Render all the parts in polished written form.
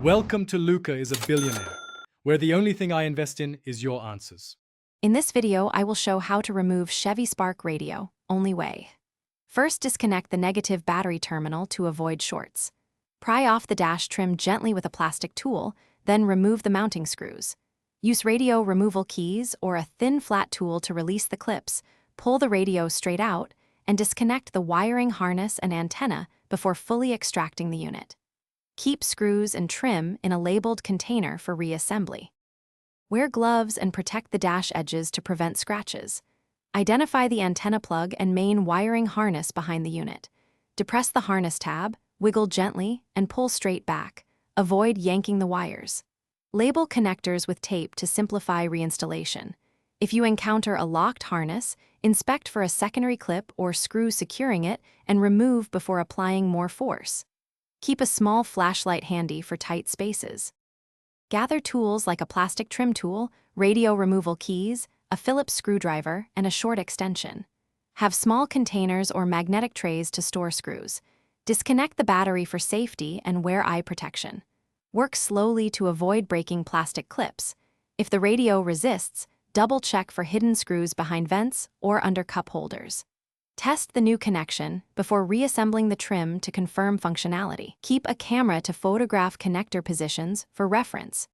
Welcome to Luca is a Billionaire, where the only thing I invest in is your answers. In this video, I will show how to remove Chevy Spark radio, only way. First, disconnect the negative battery terminal to avoid shorts. Pry off the dash trim gently with a plastic tool, then remove the mounting screws. Use radio removal keys or a thin flat tool to release the clips, pull the radio straight out, and disconnect the wiring harness and antenna before fully extracting the unit. Keep screws and trim in a labeled container for reassembly. Wear gloves and protect the dash edges to prevent scratches. Identify the antenna plug and main wiring harness behind the unit. Depress the harness tab, wiggle gently, and pull straight back. Avoid yanking the wires. Label connectors with tape to simplify reinstallation. If you encounter a locked harness, inspect for a secondary clip or screw securing it and remove before applying more force. Keep a small flashlight handy for tight spaces. Gather tools like a plastic trim tool, radio removal keys, a Phillips screwdriver, and a short extension. Have small containers or magnetic trays to store screws. Disconnect the battery for safety and wear eye protection. Work slowly to avoid breaking plastic clips. If the radio resists, double-check for hidden screws behind vents or under cup holders. Test the new connection before reassembling the trim to confirm functionality. Keep a camera to photograph connector positions for reference.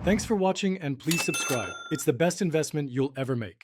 Thanks for watching and please subscribe. It's the best investment you'll ever make.